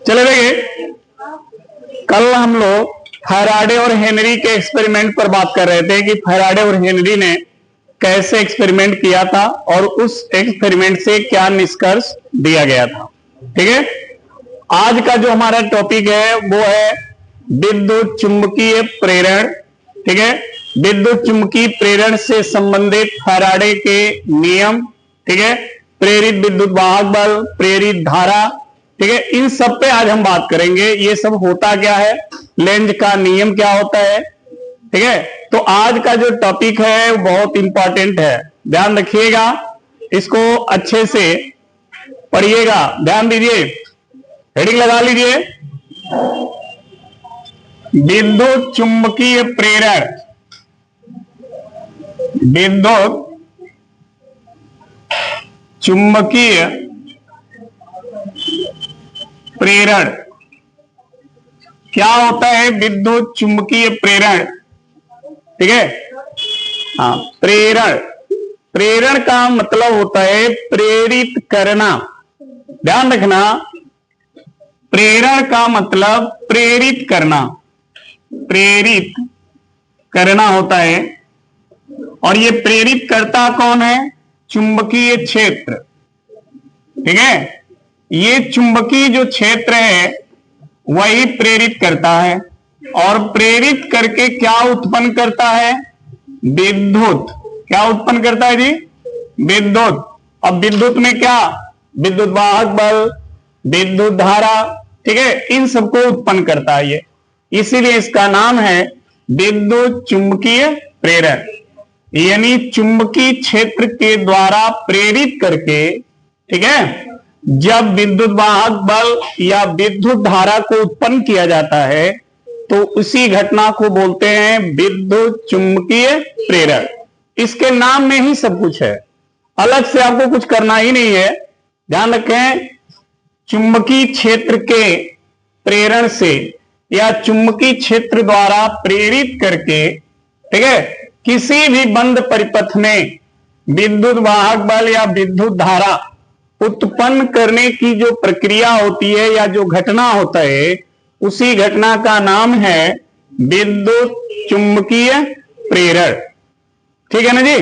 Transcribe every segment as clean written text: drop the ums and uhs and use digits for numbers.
चले देखिए, कल हम लोग फैराडे और हेनरी के एक्सपेरिमेंट पर बात कर रहे थे कि फैराडे और हेनरी ने कैसे एक्सपेरिमेंट किया था और उस एक्सपेरिमेंट से क्या निष्कर्ष दिया गया था। ठीक है, आज का जो हमारा टॉपिक है वो है विद्युत चुंबकीय प्रेरण। ठीक है, विद्युत चुंबकीय प्रेरण से संबंधित फैराडे के नियम। ठीक है, प्रेरित विद्युत वाहक बल, प्रेरित धारा। ठीक है, इन सब पे आज हम बात करेंगे। ये सब होता क्या है, लेंज का नियम क्या होता है। ठीक है, तो आज का जो टॉपिक है वो बहुत इंपॉर्टेंट है, ध्यान रखिएगा, इसको अच्छे से पढ़िएगा, ध्यान दीजिए, हेडिंग लगा लीजिए, विद्युत चुंबकीय प्रेरण। विद्युत चुंबकीय प्रेरण क्या होता है? विद्युत चुंबकीय प्रेरण। ठीक है, हाँ, प्रेरण, प्रेरण का मतलब होता है प्रेरित करना। ध्यान रखना, प्रेरण का मतलब प्रेरित करना, प्रेरित करना होता है। और ये प्रेरित करता कौन है? चुंबकीय क्षेत्र। ठीक है, ये चुंबकीय जो क्षेत्र है वही प्रेरित करता है, और प्रेरित करके क्या उत्पन्न करता है? विद्युत। क्या उत्पन्न करता है जी? विद्युत। अब विद्युत में क्या? विद्युत वाहक बल, विद्युत धारा। ठीक है, इन सबको उत्पन्न करता है ये, इसीलिए इसका नाम है विद्युत चुंबकीय प्रेरण। यानी चुंबकीय क्षेत्र के द्वारा प्रेरित करके, ठीक है, जब विद्युत वाहक बल या विद्युत धारा को उत्पन्न किया जाता है तो उसी घटना को बोलते हैं विद्युत चुंबकीय प्रेरण। इसके नाम में ही सब कुछ है, अलग से आपको कुछ करना ही नहीं है। ध्यान रखें, चुंबकीय क्षेत्र के प्रेरण से या चुंबकीय क्षेत्र द्वारा प्रेरित करके, ठीक है, किसी भी बंद परिपथ में विद्युत वाहक बल या विद्युत धारा उत्पन्न करने की जो प्रक्रिया होती है या जो घटना होता है, उसी घटना का नाम है विद्युत चुंबकीय प्रेरण। ठीक है ना जी?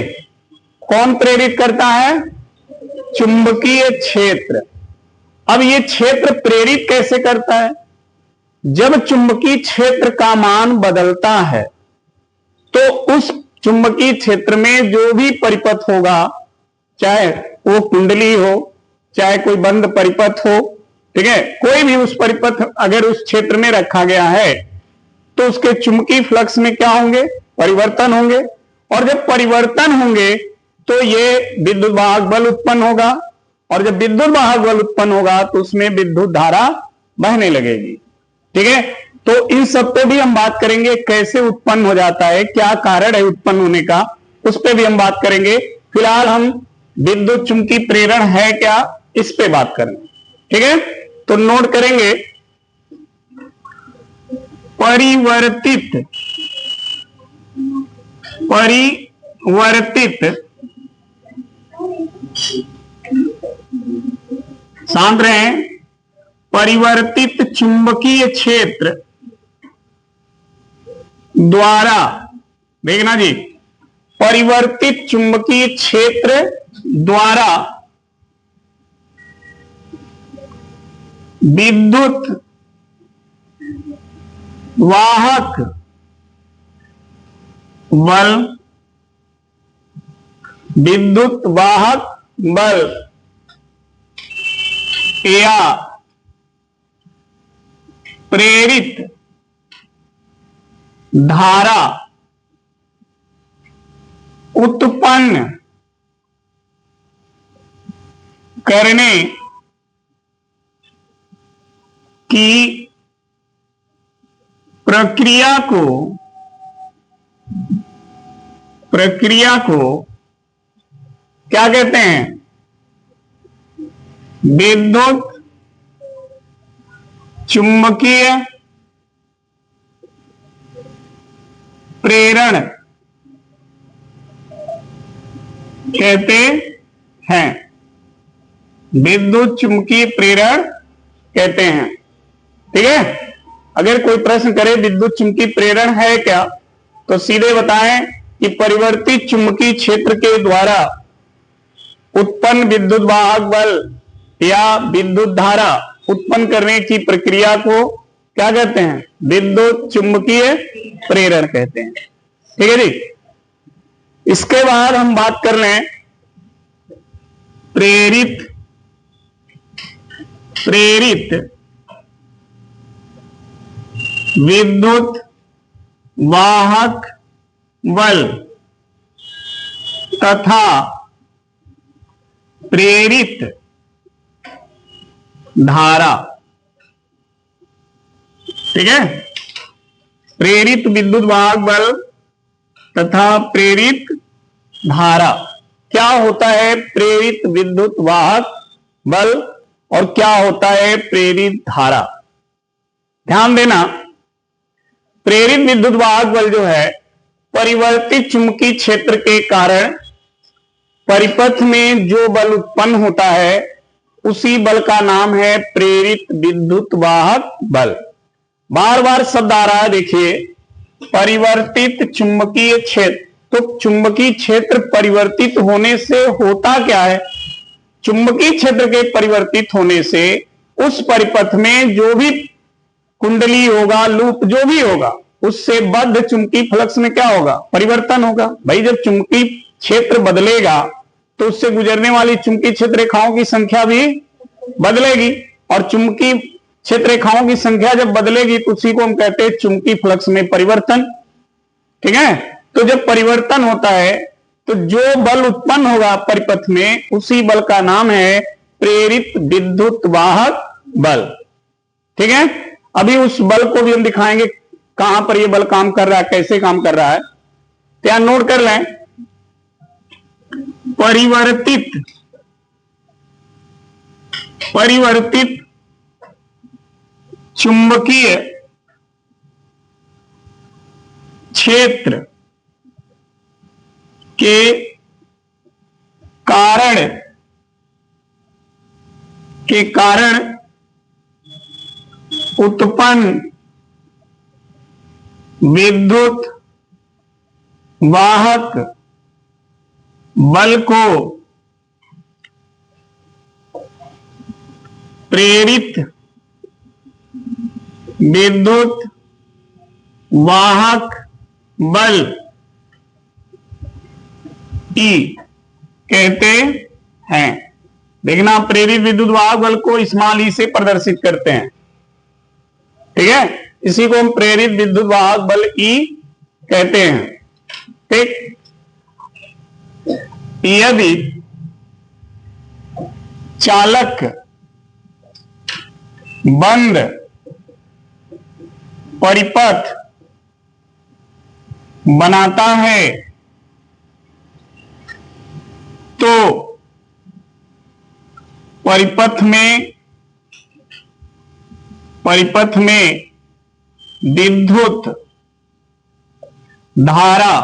कौन प्रेरित करता है? चुंबकीय क्षेत्र। अब ये क्षेत्र प्रेरित कैसे करता है? जब चुंबकीय क्षेत्र का मान बदलता है तो उस चुंबकीय क्षेत्र में जो भी परिपथ होगा, चाहे वो कुंडली हो, चाहे कोई बंद परिपथ हो, ठीक है, कोई भी उस परिपथ अगर उस क्षेत्र में रखा गया है तो उसके चुंबकीय फ्लक्स में क्या होंगे? परिवर्तन होंगे। और जब परिवर्तन होंगे तो ये विद्युत वाहक बल उत्पन्न होगा, और जब विद्युत वाहक बल उत्पन्न होगा तो उसमें विद्युत धारा बहने लगेगी। ठीक है, तो इन सब पे भी हम बात करेंगे, कैसे उत्पन्न हो जाता है, क्या कारण है उत्पन्न होने का, उस पे भी हम बात करेंगे। फिलहाल हम विद्युत चुंबकीय प्रेरण है क्या, इस पे बात करेंगे। ठीक है, तो नोट करेंगे, परिवर्तित, परिवर्तित, शांत रहें, परिवर्तित चुंबकीय क्षेत्र द्वारा, देखना जी, परिवर्तित चुंबकीय क्षेत्र द्वारा विद्युत वाहक बल, विद्युत वाहक बल या प्रेरित धारा उत्पन्न करने की प्रक्रिया को क्या कहते हैं? विद्युत चुंबकीय प्रेरण कहते हैं। विद्युत चुंबकीय प्रेरण कहते हैं। ठीक है। अगर कोई प्रश्न करे विद्युत चुंबकीय प्रेरण है क्या, तो सीधे बताएं कि परिवर्तित चुंबकीय क्षेत्र के द्वारा उत्पन्न विद्युत वाहक बल या विद्युत धारा उत्पन्न करने की प्रक्रिया को क्या कहते हैं, विद्युत चुंबकीय प्रेरण कहते हैं। ठीक है जी। इसके बाद हम बात कर लें प्रेरित विद्युत वाहक बल तथा प्रेरित धारा। ठीक है। प्रेरित विद्युत वाहक बल तथा प्रेरित धारा। क्या होता है प्रेरित विद्युत वाहक बल और क्या होता है प्रेरित धारा? ध्यान देना, प्रेरित विद्युत वाहक बल जो है परिवर्तित चुंबकीय क्षेत्र के कारण परिपथ में जो बल उत्पन्न होता है उसी बल का नाम है प्रेरित विद्युत वाहक बल। बार बार शब्द आ रहा है, देखिए परिवर्तित चुंबकीय क्षेत्र। तो चुंबकीय क्षेत्र परिवर्तित होने से होता क्या है, चुंबकीय क्षेत्र के परिवर्तित होने से उस परिपथ में जो भी कुंडली होगा, लूप जो भी होगा, उससे बद्ध चुंबकीय फ्लक्स में क्या होगा, परिवर्तन होगा। भाई जब चुंबकीय क्षेत्र बदलेगा तो उससे गुजरने वाली चुंबकीय क्षेत्र रेखाओं की संख्या भी बदलेगी, और चुंबकीय क्षेत्र रेखाओं की संख्या जब बदलेगी तो उसी को हम कहते हैं चुंबकीय फ्लक्स में परिवर्तन। ठीक है। तो जब परिवर्तन होता है तो जो बल उत्पन्न होगा परिपथ में उसी बल का नाम है प्रेरित विद्युत वाहक बल। ठीक है। अभी उस बल को भी हम दिखाएंगे कहां पर यह बल काम कर रहा है, कैसे काम कर रहा है। क्या नोट कर लें, परिवर्तित चुंबकीय क्षेत्र के कारण उत्पन्न विद्युत वाहक बल को प्रेरित विद्युत वाहक बल ई कहते हैं। देखना, प्रेरित विद्युत वाहक बल को स्मॉल ई से प्रदर्शित करते हैं। ठीक है। इसी को हम प्रेरित विद्युत वाहक बल ई कहते हैं। ठीक। यदि चालक बंद परिपथ बनाता है तो परिपथ में विद्युत धारा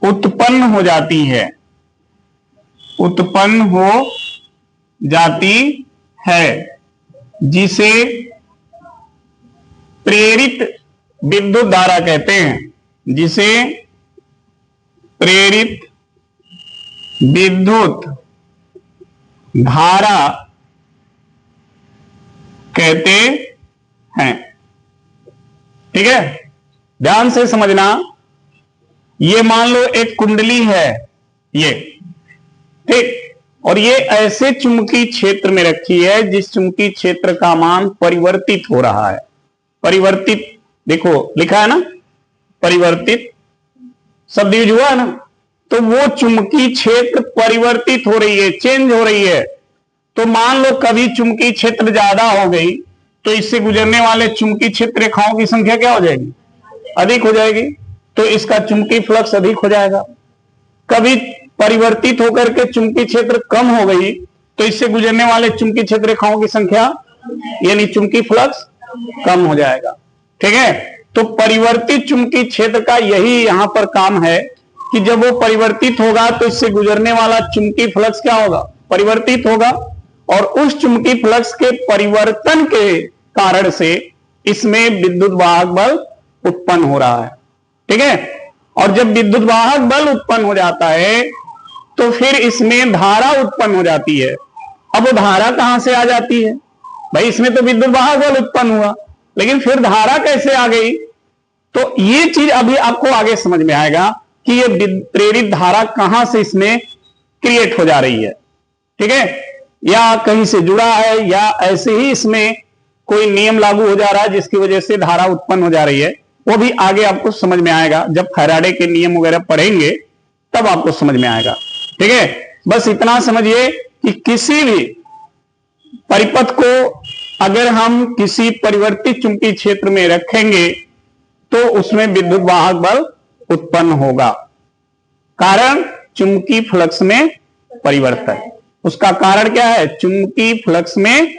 उत्पन्न हो जाती है, जिसे प्रेरित विद्युत धारा कहते हैं, जिसे प्रेरित विद्युत धारा कहते हैं। ठीक है। ध्यान से समझना, ये मान लो एक कुंडली है ये, ठीक, और ये ऐसे चुंबकीय क्षेत्र में रखी है जिस चुंबकीय क्षेत्र का मान परिवर्तित हो रहा है। परिवर्तित, देखो लिखा है ना, परिवर्तित शब्द यूज हुआ है ना, तो वो चुंबकीय क्षेत्र परिवर्तित हो रही है, चेंज हो रही है। तो मान लो कभी चुंबकीय क्षेत्र ज्यादा हो गई तो इससे गुजरने वाले चुंबकीय क्षेत्र रेखाओं की संख्या क्या हो जाएगी, अधिक हो जाएगी, तो इसका चुंबकीय फ्लक्स अधिक हो जाएगा। कभी परिवर्तित होकर के चुंबकीय क्षेत्र कम हो गई तो इससे गुजरने वाले चुंबकीय क्षेत्र रेखाओं की संख्या यानी चुंबकीय फ्लक्स कम हो जाएगा। ठीक है। तो परिवर्तित चुंबकीय क्षेत्र का यही यहां पर काम है कि जब वो परिवर्तित होगा तो इससे गुजरने वाला चुंबकीय फ्लक्स क्या होगा, परिवर्तित होगा, और उस चुंबकीय फ्लक्स के परिवर्तन के कारण से इसमें विद्युत वाहक बल उत्पन्न हो रहा है। ठीक है, और जब विद्युत वाहक बल उत्पन्न हो जाता है तो फिर इसमें धारा उत्पन्न हो जाती है। अब वो धारा कहां से आ जाती है भाई? इसमें तो विद्युत वाहक बल उत्पन्न हुआ, लेकिन फिर धारा कैसे आ गई? तो ये चीज अभी आपको आगे समझ में आएगा कि ये प्रेरित धारा कहां से इसमें क्रिएट हो जा रही है। ठीक है, या कहीं से जुड़ा है, या ऐसे ही इसमें कोई नियम लागू हो जा रहा है जिसकी वजह से धारा उत्पन्न हो जा रही है। वो भी आगे आपको समझ में आएगा, जब फैराडे के नियम वगैरह पढ़ेंगे तब आपको समझ में आएगा। ठीक है, बस इतना समझिए कि किसी भी परिपथ को अगर हम किसी परिवर्तित चुंबकीय क्षेत्र में रखेंगे तो उसमें विद्युत वाहक बल उत्पन्न होगा। कारण चुंबकीय फ्लक्स में परिवर्तन। उसका कारण क्या है? चुंबकीय फ्लक्स में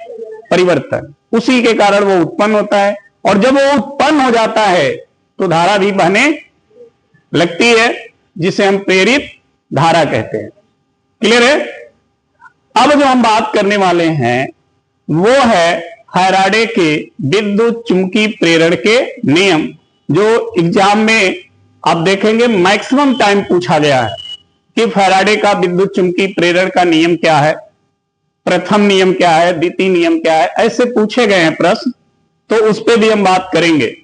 परिवर्तन, उसी के कारण वो उत्पन्न होता है। और जब वो उत्पन्न हो जाता है तो धारा भी बहने लगती है, जिसे हम प्रेरित धारा कहते हैं। क्लियर है? अब जो हम बात करने वाले हैं वो है फैराडे के विद्युत चुंबकीय प्रेरण के नियम, जो एग्जाम में आप देखेंगे मैक्सिमम टाइम पूछा गया है कि फैराडे का विद्युत चुंबकीय प्रेरण का नियम क्या है, प्रथम नियम क्या है, द्वितीय नियम क्या है, ऐसे पूछे गए हैं प्रश्न। तो उस पर भी हम बात करेंगे।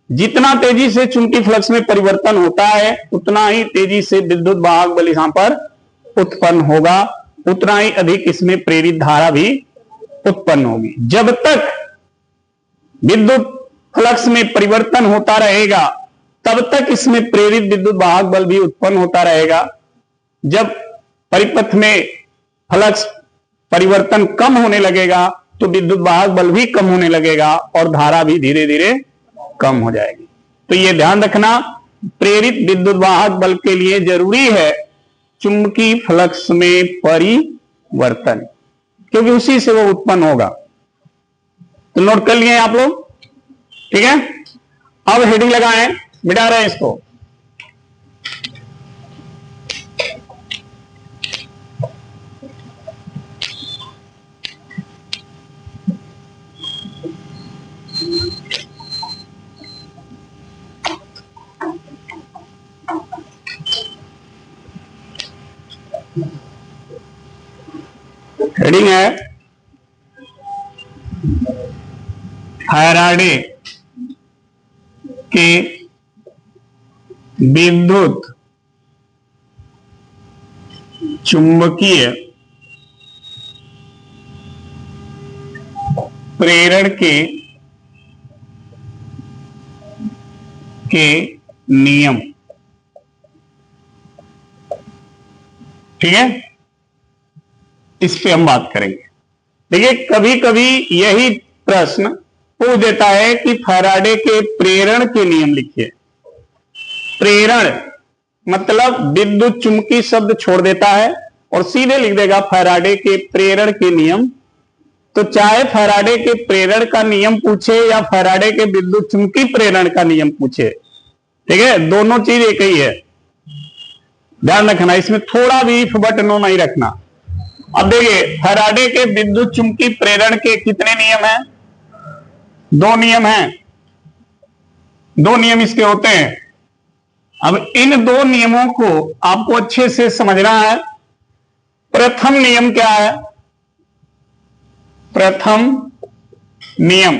जितना तेजी से चुंबकीय फ्लक्स में परिवर्तन होता है उतना ही तेजी से विद्युत वाहक बल यहां पर उत्पन्न होगा, उतना ही अधिक इसमें प्रेरित धारा भी उत्पन्न होगी। जब तक विद्युत फ्लक्स में परिवर्तन होता रहेगा तब तक इसमें प्रेरित विद्युत वाहक बल भी उत्पन्न होता रहेगा। जब परिपथ में फ्लक्स परिवर्तन कम होने लगेगा तो विद्युत वाहक बल भी कम होने लगेगा और धारा भी धीरे धीरे कम हो जाएगी। तो यह ध्यान रखना, प्रेरित विद्युत वाहक बल के लिए जरूरी है चुंबकीय फ्लक्स में परिवर्तन, क्योंकि उसी से वो उत्पन्न होगा। तो नोट कर लिए आप लोग? ठीक है, अब हेडिंग लगाएं, मिटा रहे हैं इसको। हेडिंग है फैराडे के विद्युत चुंबकीय प्रेरण के नियम। ठीक है, इस पे हम बात करेंगे। देखिए, कभी कभी यही प्रश्न पूछ देता है कि फैराडे के प्रेरण के नियम लिखिए। प्रेरण मतलब विद्युत चुंबकीय शब्द छोड़ देता है और सीधे लिख देगा फैराडे के प्रेरण के नियम। तो चाहे फैराडे के प्रेरण का नियम पूछे या फैराडे के विद्युत चुंबकीय प्रेरण का नियम पूछे, ठीक है, दोनों चीज एक ही है। ध्यान रखना, इसमें थोड़ा भी इफ बट नो नहीं रखना। अब देखिए, फैराडे के विद्युत चुंबकीय प्रेरण के कितने नियम हैं? दो नियम हैं, दो नियम इसके होते हैं। अब इन दो नियमों को आपको अच्छे से समझना है। प्रथम नियम क्या है? प्रथम नियम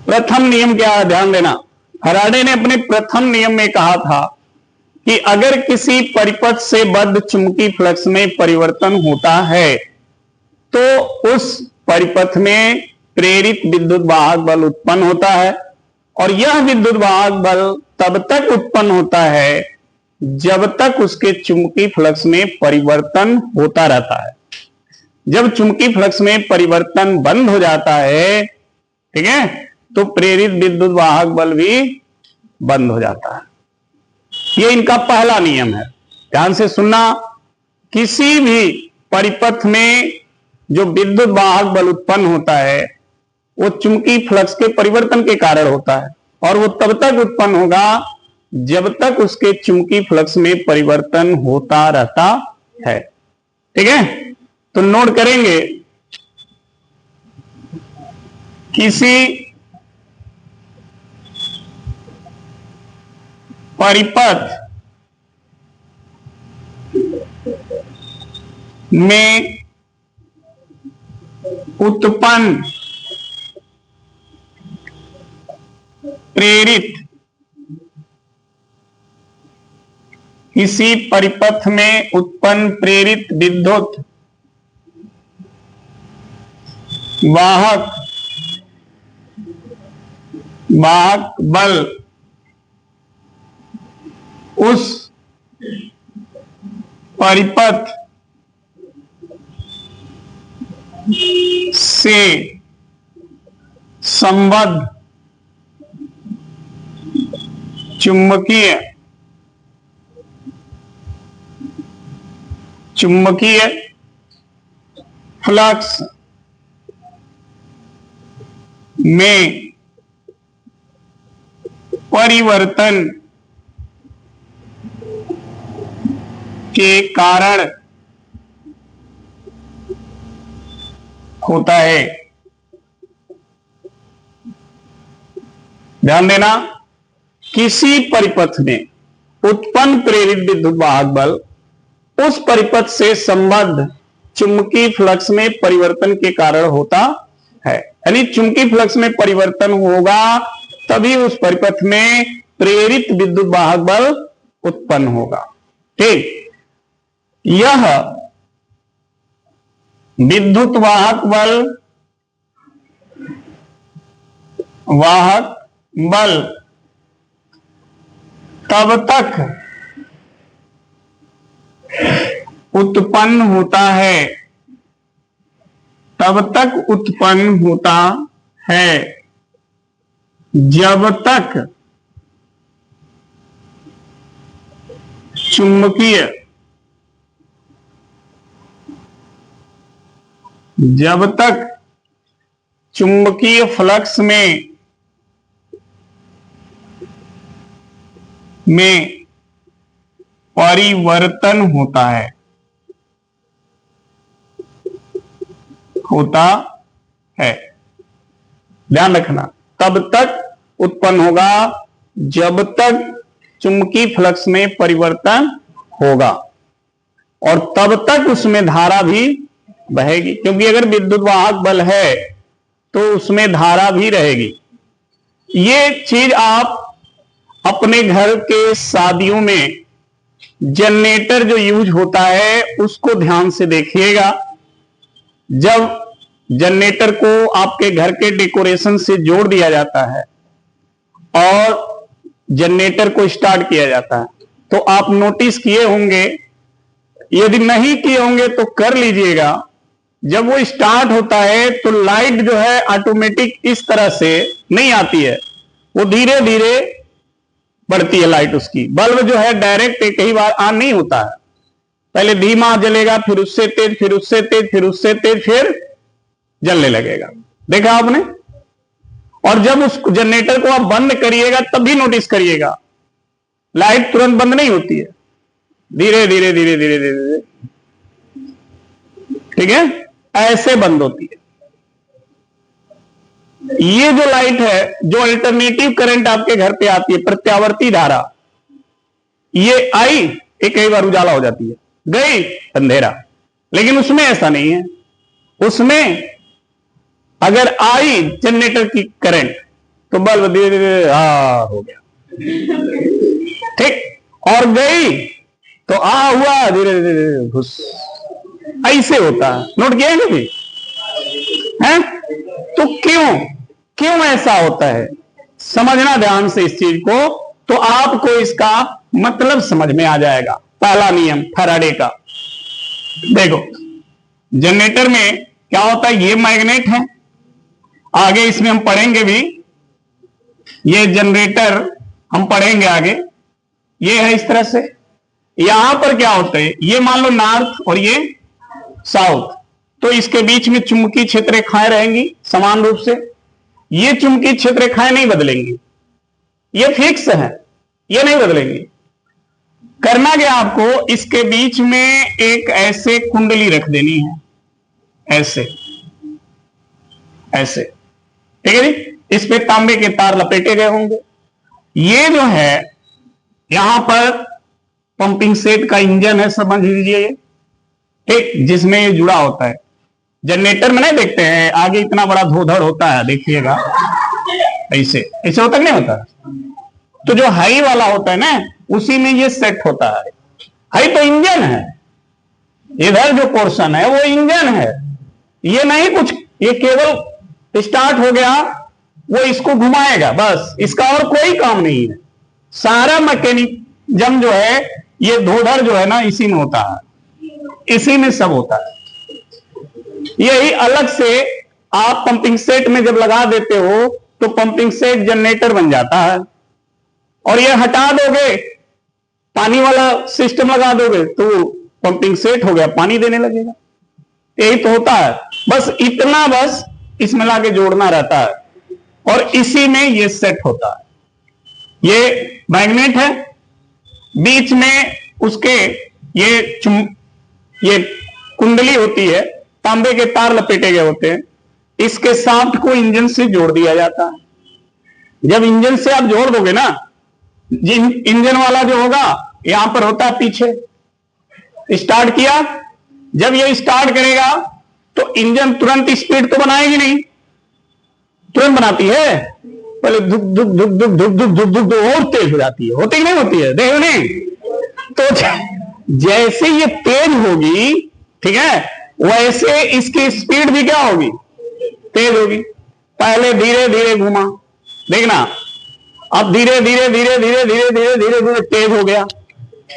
प्रथम नियम क्या है? ध्यान देना, फैराडे ने अपने प्रथम नियम में कहा था कि अगर किसी परिपथ से बद्ध चुंबकीय फ्लक्स में परिवर्तन होता है तो उस परिपथ में प्रेरित विद्युत वाहक बल उत्पन्न होता है, और यह विद्युत वाहक बल तब तक उत्पन्न होता है जब तक उसके चुंबकीय फ्लक्स में परिवर्तन होता रहता है। जब चुंबकीय फ्लक्स में परिवर्तन बंद हो जाता है, ठीक है, तो प्रेरित विद्युत वाहक बल भी बंद हो जाता है। ये इनका पहला नियम है। ध्यान से सुनना, किसी भी परिपथ में जो विद्युत वाहक बल उत्पन्न होता है वो चुंबकीय फ्लक्स के परिवर्तन के कारण होता है, और वो तब तक उत्पन्न होगा जब तक उसके चुंबकीय फ्लक्स में परिवर्तन होता रहता है। ठीक है, तो नोट करेंगे, किसी परिपथ में उत्पन्न प्रेरित, किसी परिपथ में उत्पन्न प्रेरित विद्युत वाहक बल उस परिपथ से संबद्ध चुंबकीय फ्लक्स में परिवर्तन के कारण होता है। ध्यान देना, किसी परिपथ में उत्पन्न प्रेरित विद्युत वाहक बल उस परिपथ से संबद्ध चुंबकीय फ्लक्स में परिवर्तन के कारण होता है। यानी चुंबकीय फ्लक्स में परिवर्तन होगा तभी उस परिपथ में प्रेरित विद्युत वाहक बल उत्पन्न होगा। ठीक, यह विद्युत वाहक बल तब तक उत्पन्न होता है जब तक चुंबकीय फ्लक्स में परिवर्तन होता है। ध्यान रखना, तब तक उत्पन्न होगा जब तक चुंबकीय फ्लक्स में परिवर्तन होगा, और तब तक उसमें धारा भी बहेगी, क्योंकि अगर विद्युत वाहक बल है तो उसमें धारा भी रहेगी। ये चीज आप अपने घर के शादियों में जनरेटर जो यूज होता है उसको ध्यान से देखिएगा। जब जनरेटर को आपके घर के डेकोरेशन से जोड़ दिया जाता है और जनरेटर को स्टार्ट किया जाता है, तो आप नोटिस किए होंगे, यदि नहीं किए होंगे तो कर लीजिएगा। जब वो स्टार्ट होता है तो लाइट जो है ऑटोमेटिक इस तरह से नहीं आती है, वो धीरे धीरे बढ़ती है लाइट। उसकी बल्ब जो है डायरेक्ट एक ही बार ऑन नहीं होता है, पहले धीमा जलेगा, फिर उससे तेज, फिर उससे तेज, फिर उससे तेज, फिर जलने लगेगा। देखा आपने? और जब उस जनरेटर को आप बंद करिएगा तब भी नोटिस करिएगा, लाइट तुरंत बंद नहीं होती है, धीरे धीरे धीरे धीरे धीरे, ठीक है, ऐसे बंद होती है। ये जो लाइट है, जो अल्टरनेटिव करंट आपके घर पे आती है, प्रत्यावर्ती धारा, ये आई, एक कई बार उजाला हो जाती है, गई अंधेरा। लेकिन उसमें ऐसा नहीं है। उसमें अगर आई जनरेटर की करंट तो बल्ब धीरे धीरे हो गया, ठीक, और गई तो हुआ धीरे धीरे घुस, ऐसे होता है। नोट किया है कभी? हैं? तो क्यों ऐसा होता है, समझना ध्यान से इस चीज को, तो आपको इसका मतलब समझ में आ जाएगा। पहला नियम फैराडे का, देखो जनरेटर में क्या होता है, ये मैग्नेट है, आगे इसमें हम पढ़ेंगे भी, ये जनरेटर हम पढ़ेंगे आगे, ये है इस तरह से। यहां पर क्या होता है, ये मान लो नॉर्थ और ये साउथ, तो इसके बीच में चुंबकीय क्षेत्र रेखाएं रहेंगी समान रूप से। ये चुंबकीय क्षेत्र रेखाएं नहीं बदलेंगी, ये फिक्स है। ये नहीं बदलेंगी। करना क्या आपको, इसके बीच में एक ऐसे कुंडली रख देनी है, ऐसे ऐसे, ठीक है जी। इस पे तांबे के तार लपेटे गए होंगे। ये जो है यहां पर पंपिंग सेट का इंजन है, समझ लीजिए, ठीक, जिसमें ये जुड़ा होता है। जनरेटर में नहीं देखते हैं आगे इतना बड़ा धोधड़ होता है, देखिएगा ऐसे ऐसे होता नहीं होता। तो जो हाई वाला होता है ना, उसी में ये सेट होता है। हाई तो इंजन है, इधर जो पोर्शन है वो इंजन है, ये नहीं कुछ, ये केवल स्टार्ट हो गया वो इसको घुमाएगा बस, इसका और कोई काम नहीं है। सारा मैकेनिज्म जो है, ये धोधड़ जो है ना, इसी में होता है, इसी में सब होता है। यही अलग से आप पंपिंग सेट में जब लगा देते हो तो पंपिंग सेट जनरेटर बन जाता है, और ये हटा दोगे, पानी वाला सिस्टम लगा दोगे तो पंपिंग सेट हो गया, पानी देने लगेगा। यही तो होता है, बस इतना, बस इसमें लाके जोड़ना रहता है, और इसी में ये सेट होता है। ये मैग्नेट है, बीच में उसके ये कुंडली होती है, तांबे के तार लपेटे गए होते हैं। इसके शाफ्ट को इंजन से जोड़ दिया जाता है। जब इंजन से आप जोड़ दोगे ना, इंजन वाला जो होगा यहां पर होता है पीछे, स्टार्ट किया, जब ये स्टार्ट करेगा तो इंजन तुरंत स्पीड तो बनाएगी नहीं, तुरंत बनाती है, पहले धुक धुक धुक धुक धुक धुक धुक धुक और तेज हो जाती है, होती कि नहीं होती है, देखो नहीं। तो जैसे ये तेज होगी, ठीक है, वैसे इसकी स्पीड भी क्या होगी, तेज होगी। पहले धीरे धीरे घुमा, देखना, अब धीरे धीरे धीरे धीरे धीरे धीरे धीरे धीरे तेज हो गया।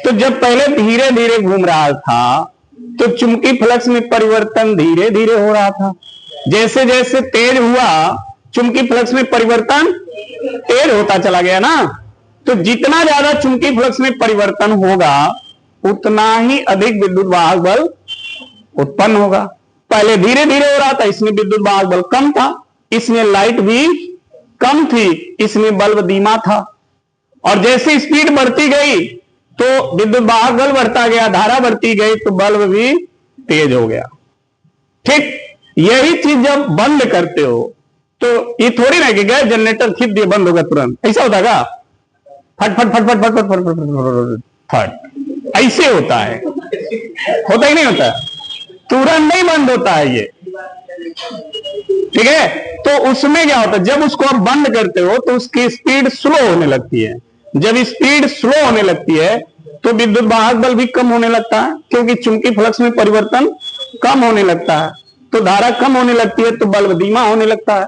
तो जब पहले धीरे धीरे घूम रहा था तो चुंबकीय फ्लक्स में परिवर्तन धीरे धीरे हो रहा था। जैसे जैसे तेज हुआ, चुंबकीय फ्लक्स में परिवर्तन तेज होता चला गया ना। तो जितना ज्यादा चुंबकीय फ्लक्स में परिवर्तन होगा, उतना ही अधिक विद्युत वाहक बल उत्पन्न होगा। पहले धीरे धीरे हो रहा था, इसमें विद्युत वाहक बल कम था, इसमें लाइट भी कम थी, इसमें बल्ब धीमा था। और जैसे स्पीड बढ़ती गई तो विद्युत वाहक बल बढ़ता गया, धारा बढ़ती गई तो बल्ब भी तेज हो गया। ठीक यही चीज जब बंद करते हो तो ये थोड़ी ना कि गैस जनरेटर खींच दिए बंद होगा तुरंत, ऐसा होता है? फट फट फट फट फट फट फट फट फट ऐसे होता है, होता ही नहीं होता, तुरंत नहीं बंद होता है ये, ठीक है। तो उसमें क्या होता है, जब उसको आप बंद करते हो तो उसकी स्पीड स्लो होने लगती है। जब स्पीड स्लो होने लगती है तो विद्युत वाहक बल भी कम होने लगता है, क्योंकि चुंबकीय फ्लक्स में परिवर्तन कम होने लगता है, तो धारा कम होने लगती है तो बल्ब धीमा होने लगता है।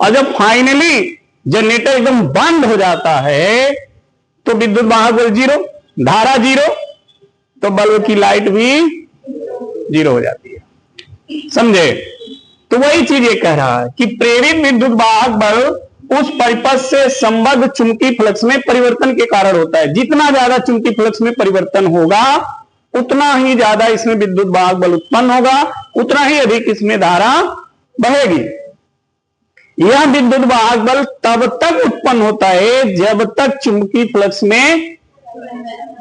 और जब फाइनली जनरेटर एकदम बंद हो जाता है तो विद्युत वाहक बल जीरो, धारा जीरो, तो बल्ब की लाइट भी जीरो हो जाती है। समझे? तो वही चीज ये कह रहा है कि प्रेरित विद्युत वाहक बल उस परिपथ से संबद्ध चुंबकीय फ्लक्स में परिवर्तन के कारण होता है। जितना ज्यादा चुंबकीय फ्लक्स में परिवर्तन होगा, उतना ही ज्यादा इसमें विद्युत वाहक बल उत्पन्न होगा, उतना ही अधिक इसमें धारा बहेगी। यह विद्युत वाहक बल तब तक उत्पन्न होता है जब तक चुंबकीय फ्लक्स में,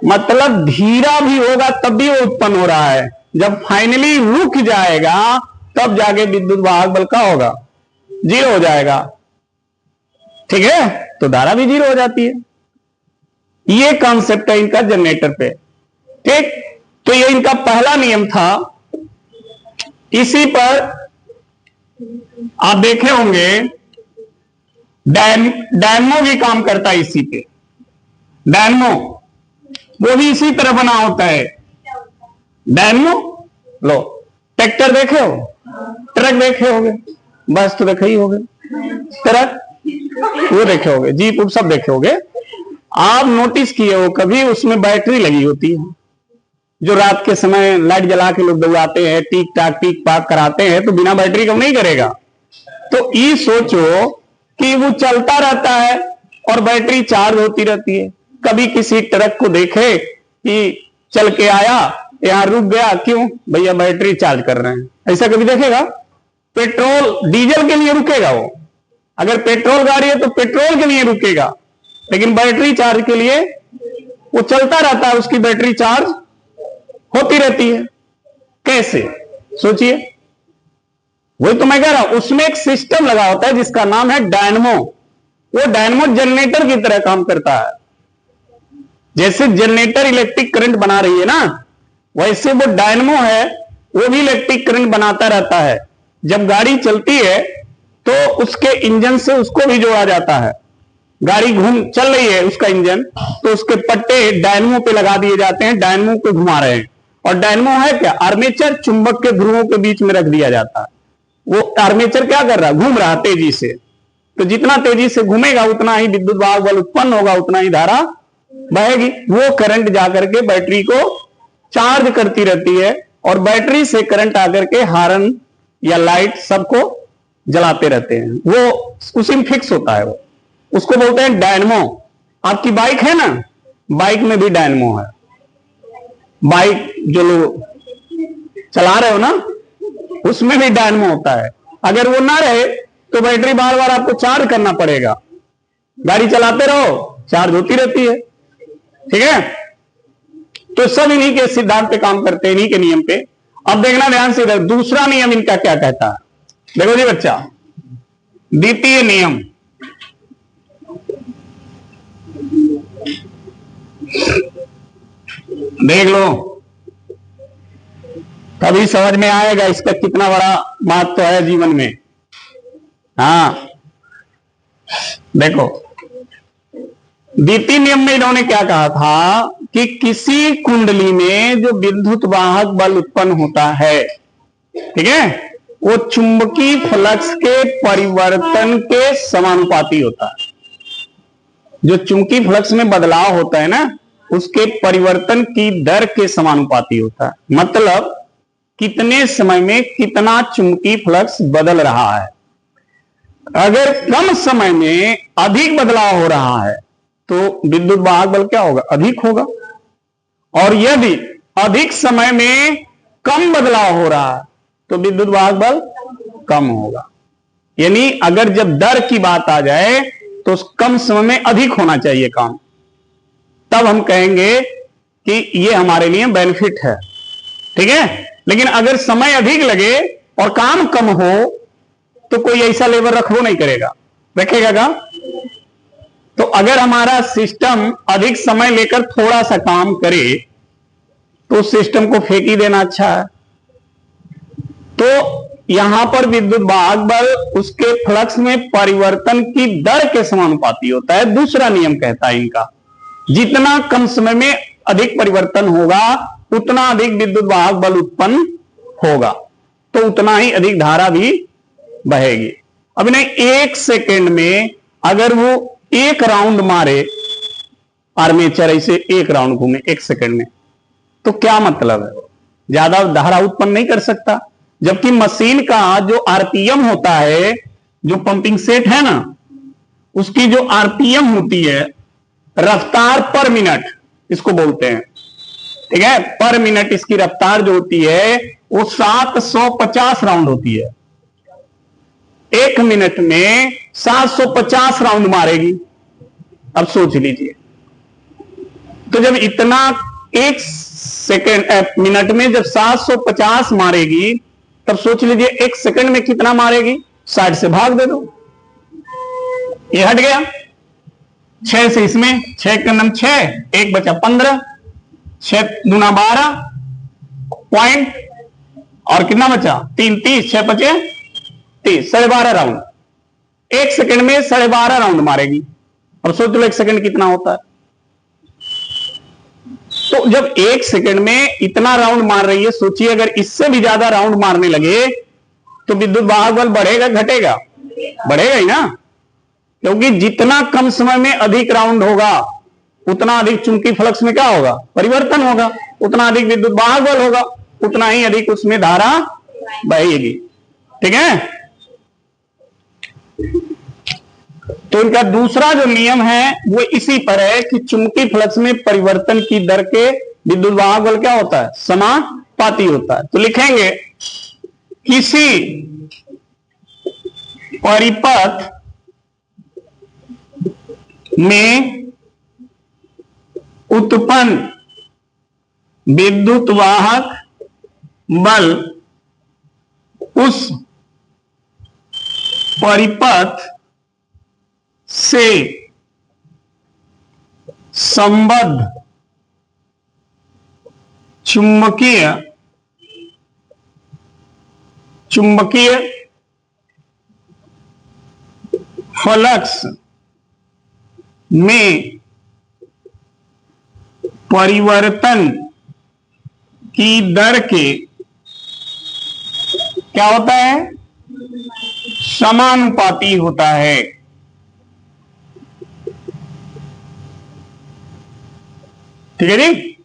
मतलब धीरा भी होगा तब भी वो उत्पन्न हो रहा है। जब फाइनली रुक जाएगा तब जाके विद्युत वाहक बल का होगा, जीरो हो जाएगा, ठीक है, तो धारा भी जीरो हो जाती है। ये कॉन्सेप्ट है इनका जनरेटर पे, ठीक। तो ये इनका पहला नियम था। इसी पर आप देखे होंगे डायनमो भी काम करता है इसी पे। डायनमो वो भी इसी तरह बना होता है। डायनमो लो, ट्रैक्टर देखे हो, ट्रक देखे होगे, बस तो देखे ही होगे, ट्रक वो देखे होगे, जीप उप सब देखे होगे। आप नोटिस किए हो कभी, उसमें बैटरी लगी होती है, जो रात के समय लाइट जला के लोग दौड़ाते हैं, टीक पाक कराते हैं, तो बिना बैटरी का नहीं करेगा। तो ये सोचो कि वो चलता रहता है और बैटरी चार्ज होती रहती है। कभी किसी ट्रक को देखे कि चल के आया, यहां रुक गया, क्यों भैया बैटरी चार्ज कर रहे हैं, ऐसा कभी देखेगा? पेट्रोल डीजल के लिए रुकेगा वो, अगर पेट्रोल गाड़ी है तो पेट्रोल के लिए रुकेगा, लेकिन बैटरी चार्ज के लिए वो चलता रहता है, उसकी बैटरी चार्ज होती रहती है। कैसे? सोचिए। वही तो मैं कह रहा हूं, उसमें एक सिस्टम लगा होता है जिसका नाम है डायनमो। वो डायनमो जनरेटर की तरह काम करता है। जैसे जनरेटर इलेक्ट्रिक करंट बना रही है ना, वैसे वो डायनमो है, वो भी इलेक्ट्रिक करंट बनाता रहता है। जब गाड़ी चलती है तो उसके इंजन से उसको भी जोड़ा जाता है। गाड़ी चल रही है, उसका इंजन, तो उसके पट्टे डायनमो पे लगा दिए जाते हैं, डायनमो को घुमा रहे हैं। और डायनमो है क्या? आर्मेचर। चुंबक के ध्रुवों के बीच में रख दिया जाता है। वो आर्मेचर क्या कर रहा है? घूम रहा है तेजी से। तो जितना तेजी से घूमेगा उतना ही विद्युत वाहक बल उत्पन्न होगा, उतना ही धारा बहेगी। वो करंट जाकर के बैटरी को चार्ज करती रहती है और बैटरी से करंट आकर के हार्न या लाइट सबको जलाते रहते हैं। वो उसी में फिक्स होता है। वो उसको बोलते हैं डायनमो। आपकी बाइक है ना, बाइक में भी डायनमो है। बाइक जो लोग चला रहे हो ना, उसमें भी डायनमो होता है। अगर वो ना रहे तो बैटरी बार बार आपको चार्ज करना पड़ेगा। गाड़ी चलाते रहो, चार्ज होती रहती है। ठीक है? तो सब इन्हीं के सिद्धांत पे काम करते हैं, इन्हीं के नियम पे। अब देखना ध्यान से, दूसरा नियम इनका क्या कहता है। देखो जी बच्चा, द्वितीय नियम। देख लो, तभी समझ में आएगा इसका कितना बड़ा महत्व है जीवन में। हाँ देखो, द्वितीय नियम में इन्होंने क्या कहा था कि किसी कुंडली में जो विद्युत वाहक बल उत्पन्न होता है, ठीक है, वो चुंबकीय फ्लक्स के परिवर्तन के समानुपाती होता है। जो चुंबकीय फ्लक्स में बदलाव होता है ना, उसके परिवर्तन की दर के समानुपाती होता है। मतलब कितने समय में कितना चुंबकीय फ्लक्स बदल रहा है। अगर कम समय में अधिक बदलाव हो रहा है तो विद्युत वाहक बल क्या होगा? अधिक होगा। और यदि अधिक समय में कम बदलाव हो रहा है तो विद्युत वाहक बल कम होगा। यानी अगर जब दर की बात आ जाए तो कम समय में अधिक होना चाहिए काम, तब हम कहेंगे कि ये हमारे लिए बेनिफिट है। ठीक है? लेकिन अगर समय अधिक लगे और काम कम हो तो कोई ऐसा लेबर रखो नहीं करेगा, रखेगा क्या? तो अगर हमारा सिस्टम अधिक समय लेकर थोड़ा सा काम करे तो उस सिस्टम को फेंक ही देना अच्छा है। तो यहां पर विद्युत वाहक बल उसके फ्लक्स में परिवर्तन की दर के समानुपाती होता है। दूसरा नियम कहता है इनका, जितना कम समय में अधिक परिवर्तन होगा उतना अधिक विद्युत वाहक बल उत्पन्न होगा, तो उतना ही अधिक धारा भी बहेगी। अब नहीं, एक सेकेंड में अगर वो एक राउंड मारे, आर्मेचर ऐसे एक राउंड घूमे एक सेकेंड में, तो क्या मतलब है? ज्यादा धारा उत्पन्न नहीं कर सकता। जबकि मशीन का जो आरपीएम होता है, जो पंपिंग सेट है ना, उसकी जो आरपीएम होती है, रफ्तार पर मिनट इसको बोलते हैं। ठीक है? पर मिनट इसकी रफ्तार जो होती है वो 750 राउंड होती है। एक मिनट में 750 राउंड मारेगी। अब सोच लीजिए, तो जब इतना एक सेकेंड मिनट में जब 750 मारेगी, तब सोच लीजिए एक सेकंड में कितना मारेगी। 60 से भाग दे दो, ये हट गया। 6 से इसमें 6 का नम 6, एक बचा 15, 6 दूना 12 पॉइंट, और कितना बचा 3, 30, 6 बचे 30, 12.5 राउंड। एक सेकंड में 12.5 राउंड मारेगी। और सोच लो एक सेकंड कितना होता है। तो जब एक सेकंड में इतना राउंड मार रही है, सोचिए अगर इससे भी ज्यादा राउंड मारने लगे तो विद्युत वाहक बल बढ़ेगा घटेगा? बढ़ेगा ही ना, क्योंकि जितना कम समय में अधिक राउंड होगा उतना अधिक चुंबकीय फ्लक्स में क्या होगा? परिवर्तन होगा। उतना अधिक विद्युत वाहक बल होगा, उतना ही अधिक उसमें धारा बहेगी। ठीक है? तो इनका दूसरा जो नियम है वो इसी पर है कि चुंबकीय फ्लक्स में परिवर्तन की दर के विद्युत वाहक बल क्या होता है? समानुपाती होता है। तो लिखेंगे किसी परिपथ में उत्पन्न विद्युत वाहक बल उस परिपथ से संबद्ध चुंबकीय फ्लक्स में परिवर्तन की दर के क्या होता है, समानुपाती होता है। ठीक है जी।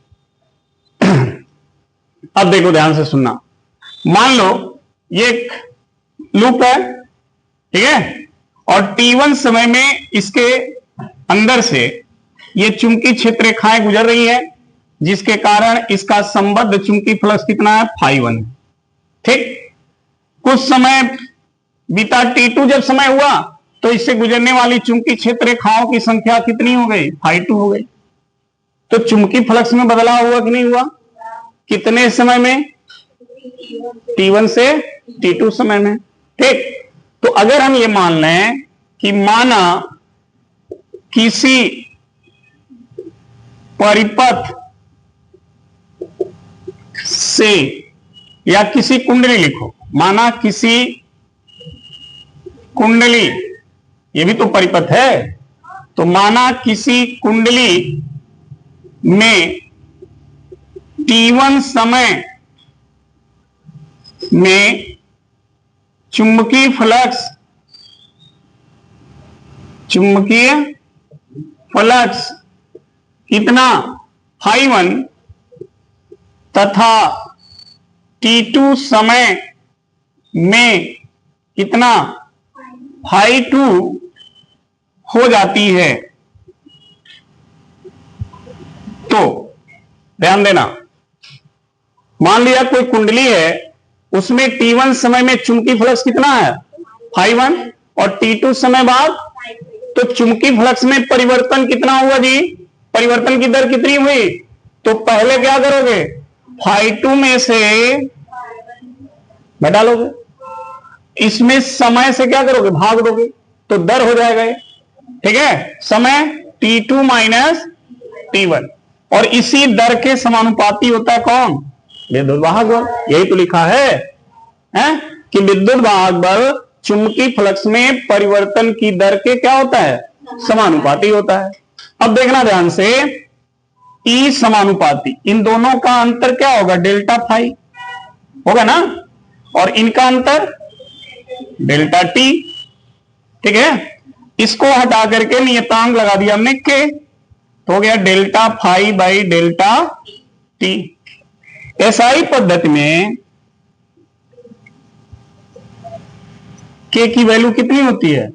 अब देखो ध्यान से सुनना। मान लो ये एक लूप है, ठीक है, और T1 समय में इसके अंदर से ये चुंबकीय क्षेत्र रेखाएं गुजर रही है, जिसके कारण इसका संबद्ध चुंबकीय फ्लक्स कितना है, φ1। ठीक, कुछ समय बीता T2 जब समय हुआ तो इससे गुजरने वाली चुंबकीय क्षेत्र रेखाओं की संख्या कितनी हो गई, φ2 हो गई। तो चुंबकीय फ्लक्स में बदलाव हुआ कि नहीं हुआ, कितने समय में, T1 से T2 समय में। ठीक, तो अगर हम ये मान लें कि माना किसी परिपथ से, या किसी कुंडली लिखो, माना किसी कुंडली, ये भी तो परिपथ है, तो माना किसी कुंडली में T1 समय में चुंबकीय फ्लक्स कितना, φ1, तथा T2 समय में कितना, φ2 हो जाती है। तो ध्यान देना, मान लिया कोई कुंडली है, उसमें T1 समय में चुंबकीय फ्लक्स कितना है, φ1, और T2 समय बाद, तो चुंबकीय फ्लक्स में परिवर्तन कितना हुआ जी, परिवर्तन की दर कितनी हुई। तो पहले क्या करोगे, φ2 में से घटा लोगे, इसमें समय से क्या करोगे, भाग दोगे, तो दर हो जाएगा ये। ठीक है, समय T2 माइनस T1, और इसी दर के समानुपाती होता है कौन, विद्युत वाहक बल। यही तो लिखा है कि विद्युत वाहक बल चुंबकीय फ्लक्स में परिवर्तन की दर के क्या होता है, समानुपाती होता है। अब देखना ध्यान से, ई समानुपाती, इन दोनों का अंतर क्या होगा, डेल्टा फाई होगा ना, और इनका अंतर डेल्टा टी। ठीक है, इसको हटा करके नियतांक लगा दिया हमने के, तो हो गया delta phi by delta T. SI पद्धति में के की वैल्यू कितनी होती है,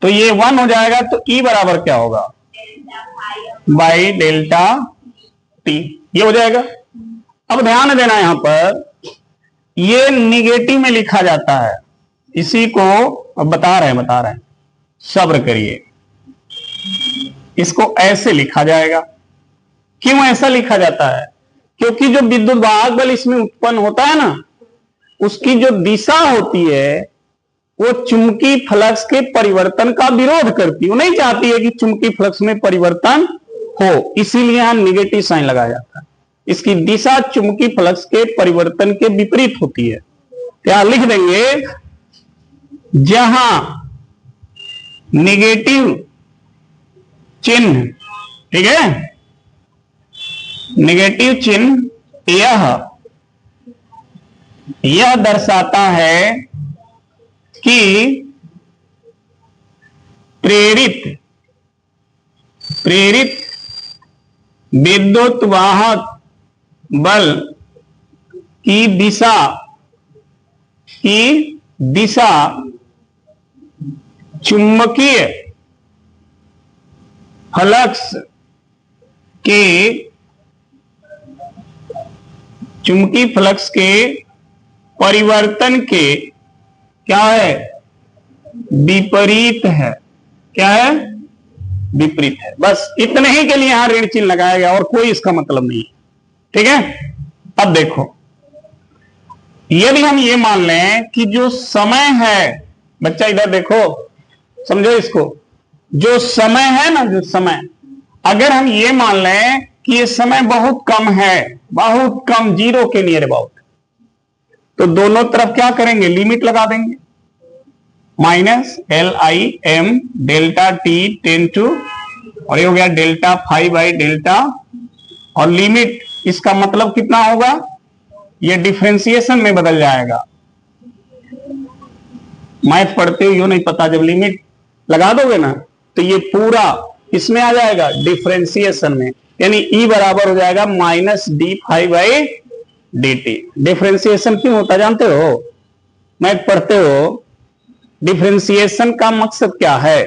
तो ये 1 हो जाएगा, तो ई बराबर क्या होगा, बाई डेल्टा टी, ये हो जाएगा। अब ध्यान देना, यहां पर ये निगेटिव में लिखा जाता है, इसी को अब बता रहे हैं, सब्र करिए। इसको ऐसे लिखा जाएगा। क्यों ऐसा लिखा जाता है, क्योंकि जो विद्युत वाहक बल इसमें उत्पन्न होता है ना, उसकी जो दिशा होती है वो चुंबकीय फ्लक्स के परिवर्तन का विरोध करती है, वो नहीं चाहती है कि चुंबकीय फ्लक्स में परिवर्तन हो, इसीलिए यहां निगेटिव साइन लगाया जाता है। इसकी दिशा चुंबकीय फ्लक्स के परिवर्तन के विपरीत होती है। क्या लिख देंगे, जहां निगेटिव चिन्ह, ठीक है, नेगेटिव चिन्ह यह दर्शाता है कि प्रेरित विद्युत वाहक बल की दिशा चुंबकीय फ्लक्स के परिवर्तन के क्या है, विपरीत है। क्या है, विपरीत है। बस इतने ही के लिए यहां ऋण चिन्ह लगाया गया और कोई इसका मतलब नहीं है। ठीक है, अब देखो, यदि हम ये मान लें कि जो समय है, बच्चा इधर देखो, समझो इसको, जो समय है ना, जो समय, अगर हम ये मान लें कि ये समय बहुत कम है, बहुत कम, जीरो के नियर अबाउट, तो दोनों तरफ क्या करेंगे, लिमिट लगा देंगे, -LIM delta T tends to, और ये हो गया डेल्टा फाइव बाई डेल्टा, और लिमिट इसका मतलब कितना होगा, ये डिफरेंशिएशन में बदल जाएगा। मैथ पढ़ते हो यो नहीं पता, जब लिमिट लगा दोगे ना तो ये पूरा इसमें आ जाएगा डिफरेंशिएशन में, यानी E बराबर हो जाएगा -d∅/dt। डिफरेंशिएशन क्यों होता जानते हो, मैथ पढ़ते हो, डिफरेंशिएशन का मकसद क्या है?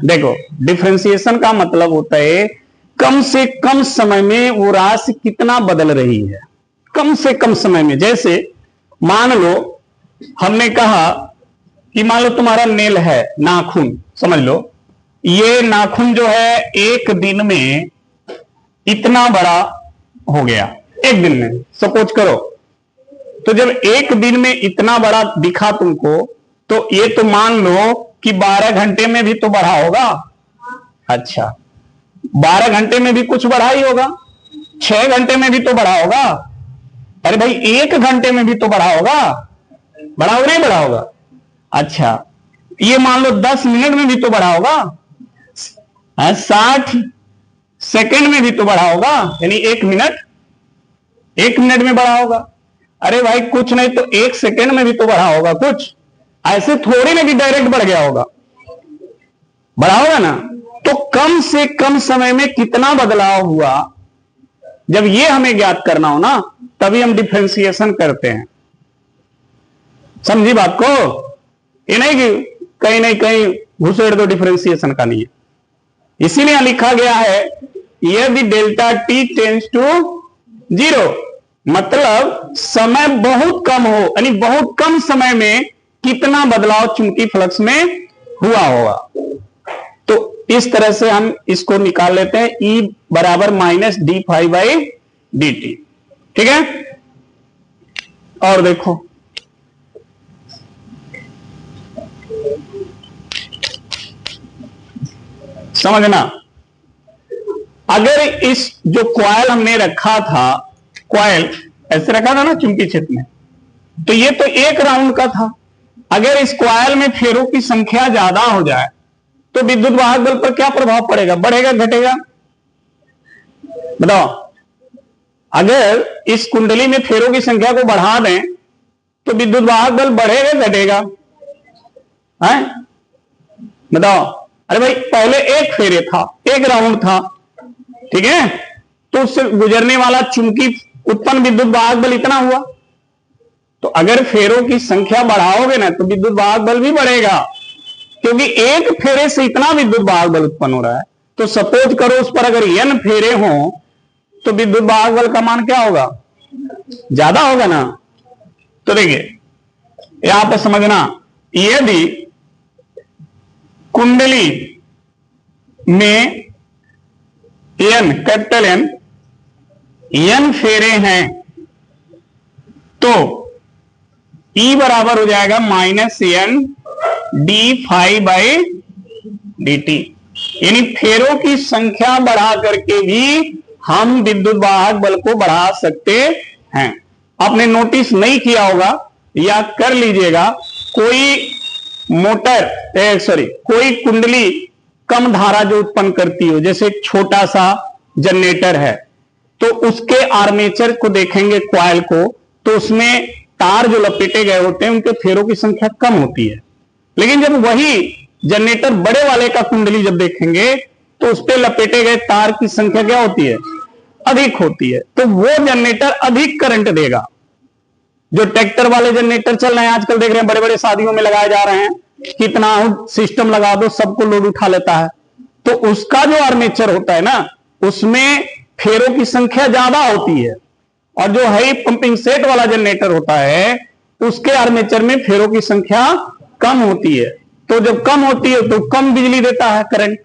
देखो, डिफरेंशिएशन का मतलब होता है कम से कम समय में वो राशि कितना बदल रही है, कम से कम समय में। जैसे मान लो हमने कहा कि मान लो तुम्हारा नेल है, नाखून, समझ लो ये नाखून जो है एक दिन में इतना बड़ा हो गया, एक दिन में सपोज करो, तो जब एक दिन में इतना बड़ा दिखा तुमको, तो ये तो मान लो कि 12 घंटे में भी तो बढ़ा होगा। अच्छा, 12 घंटे में भी कुछ बढ़ा ही होगा, 6 घंटे में भी तो बढ़ा होगा, अरे भाई 1 घंटे में भी तो बढ़ा होगा, बढ़ा हो नहीं बढ़ा होगा। अच्छा, ये मान लो 10 मिनट में भी तो बढ़ा होगा, 60 सेकंड में भी तो बढ़ा होगा, यानी 1 मिनट में बढ़ा होगा। अरे भाई कुछ नहीं तो 1 सेकंड में भी तो बढ़ा होगा कुछ, ऐसे थोड़ी ना भी डायरेक्ट बढ़ गया होगा, बढ़ा होगा ना। तो कम से कम समय में कितना बदलाव हुआ, जब ये हमें ज्ञात करना हो ना, तभी हम डिफरेंशिएशन करते हैं। समझी बात को, ये नहीं कि कहीं नहीं कहीं घुसेड़ दो, डिफरेंशिएशन का नहीं है। इसीलिए लिखा गया है यदि डेल्टा टी टेंड्स टू 0, मतलब समय बहुत कम हो, यानी बहुत कम समय में कितना बदलाव चुंबकीय फ्लक्स में हुआ होगा। तो इस तरह से हम इसको निकाल लेते हैं, E बराबर -d∅/dt। ठीक है, और देखो समझना, अगर इस जो कॉइल हमने रखा था, कॉइल ऐसे रखा था ना चुंबकीय क्षेत्र में, तो ये तो एक राउंड का था। अगर इस कॉइल में फेरों की संख्या ज्यादा हो जाए तो विद्युत वाहक बल पर क्या प्रभाव पड़ेगा, बढ़ेगा घटेगा, बताओ। अगर इस कुंडली में फेरों की संख्या को बढ़ा दें तो विद्युत वाहक बल बढ़ेगा घटेगा, है बताओ। अरे भाई पहले एक फेरे था, एक राउंड था, ठीक है, तो उससे गुजरने वाला चुंबकीय उत्पन्न विद्युत वाहक बल इतना हुआ। तो अगर फेरों की संख्या बढ़ाओगे ना तो विद्युत वाहक बल भी बढ़ेगा, क्योंकि एक फेरे से इतना विद्युत वाहक बल उत्पन्न हो रहा है। तो सपोज करो उस पर अगर n फेरे हो तो विद्युत वाहक बल का मान क्या होगा, ज्यादा होगा ना। तो देखिए यहां पर समझना, यदि कुंडली में n, कैपिटल N फेरे हैं तो E बराबर हो जाएगा -N d∅/dt, यानी फेरों की संख्या बढ़ा करके भी हम विद्युत वाहक बल को बढ़ा सकते हैं। आपने नोटिस नहीं किया होगा या कर लीजिएगा, कोई मोटर कोई कुंडली कम धारा जो उत्पन्न करती हो, जैसे छोटा सा जनरेटर है, तो उसके आर्मेचर को देखेंगे कॉइल को, तो उसमें तार जो लपेटे गए होते हैं उनके फेरों की संख्या कम होती है। लेकिन जब वही जनरेटर बड़े वाले का कुंडली जब देखेंगे तो उस पर लपेटे गए तार की संख्या क्या होती है, अधिक होती है। तो वो जनरेटर अधिक करंट देगा। जो ट्रैक्टर वाले जनरेटर चल रहे हैं आजकल, देख रहे हैं बड़े बड़े शादियों में लगाए जा रहे हैं, कितना सिस्टम लगा दो सबको लोड उठा लेता है। तो उसका जो आर्मेचर होता है ना, उसमें फेरों की संख्या ज्यादा होती है, और जो हाई पंपिंग सेट वाला जनरेटर होता है उसके आर्मेचर में फेरों की संख्या कम होती है। तो जब कम होती है तो कम बिजली देता है करंट,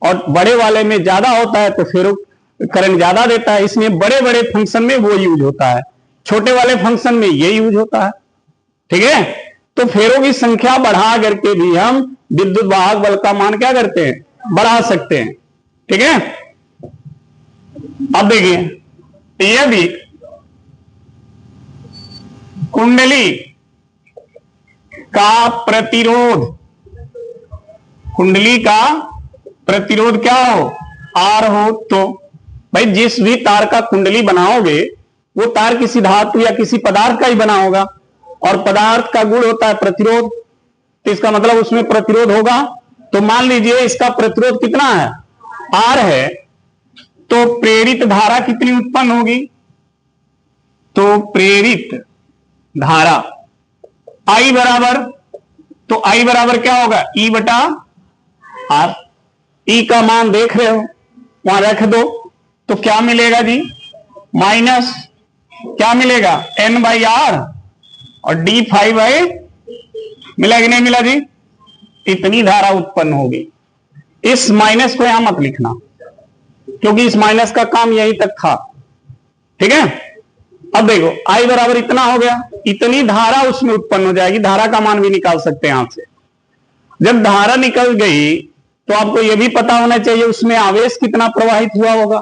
और बड़े वाले में ज्यादा होता है तो फेरो करंट ज्यादा देता है। इसलिए बड़े बड़े फंक्शन में वो यूज होता है, छोटे वाले फंक्शन में ये यूज होता है। ठीक है, तो फेरो की संख्या बढ़ा करके भी हम विद्युत वाहक बल का मान क्या करते हैं, बढ़ा सकते हैं। ठीक है, अब देखिए यदि कुंडली का प्रतिरोध, कुंडली का प्रतिरोध क्या हो, आर हो, तो भाई जिस भी तार का कुंडली बनाओगे वो तार किसी धातु या किसी पदार्थ का ही बना होगा, और पदार्थ का गुण होता है प्रतिरोध, तो इसका मतलब उसमें प्रतिरोध होगा। तो मान लीजिए इसका प्रतिरोध कितना है, आर है, तो प्रेरित धारा कितनी उत्पन्न होगी, तो प्रेरित धारा आई बराबर, तो आई बराबर क्या होगा, ई बटा आर। ई का मान देख रहे हो, वहां रख दो, तो क्या मिलेगा जी, माइनस क्या मिलेगा, एन बाई आर, और डी फाइव बाई, मिला कि नहीं मिला जी, इतनी धारा उत्पन्न होगी। इस माइनस को यहां मत लिखना, क्योंकि इस माइनस का काम यहीं तक था। ठीक है, अब देखो आई बराबर इतना हो गया, इतनी धारा उसमें उत्पन्न हो जाएगी। धारा का मान भी निकाल सकते हैं यहां से। जब धारा निकल गई तो आपको यह भी पता होना चाहिए उसमें आवेश कितना प्रवाहित हुआ होगा।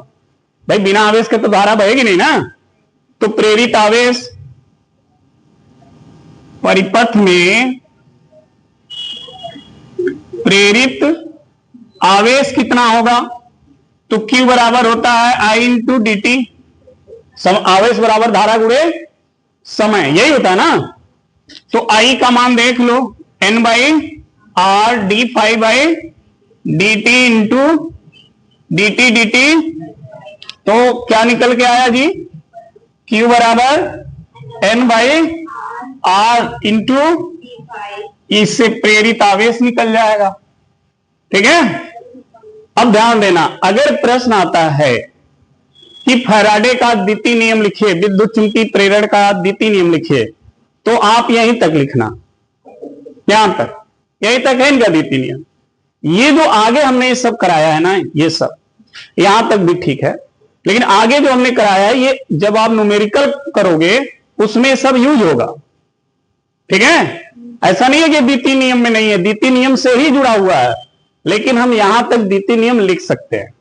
भाई बिना आवेश के तो धारा बहेगी नहीं ना, तो प्रेरित आवेश परिपथ में प्रेरित आवेश कितना होगा, तो Q बराबर होता है आई इंटू डी टी, आवेश बराबर धारा गुणे समय, यही होता है ना। तो I का मान देख लो, N by R D five by D T into D T, तो क्या निकल के आया जी, Q बराबर N बाई आर इंटू, इससे प्रेरित आवेश निकल जाएगा। ठीक है, अब ध्यान देना, अगर प्रश्न आता है कि फैराडे का द्वितीय नियम लिखिए, विद्युत चुंबकीय प्रेरण का द्वितीय नियम लिखिए, तो आप यहीं तक लिखना, यहां तक, यहीं तक है इनका द्वितीय नियम। ये जो आगे हमने ये सब कराया है ना, ये सब यहां तक भी ठीक है, लेकिन आगे जो हमने कराया है ये जब आप न्यूमेरिकल करोगे उसमें सब यूज होगा। ठीक है, ऐसा नहीं है कि द्वितीय नियम में नहीं है, द्वितीय नियम से ही जुड़ा हुआ है, लेकिन हम यहां तक द्वितीय नियम लिख सकते हैं,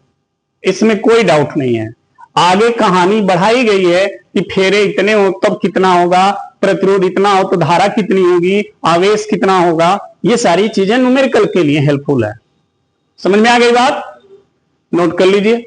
इसमें कोई डाउट नहीं है। आगे कहानी बढ़ाई गई है कि फेरे इतने हो तब कितना होगा, प्रतिरोध इतना हो तो धारा कितनी होगी, आवेश कितना होगा, ये सारी चीजें न्यूमेरिकल के लिए हेल्पफुल है। समझ में आ गई बात, नोट कर लीजिए।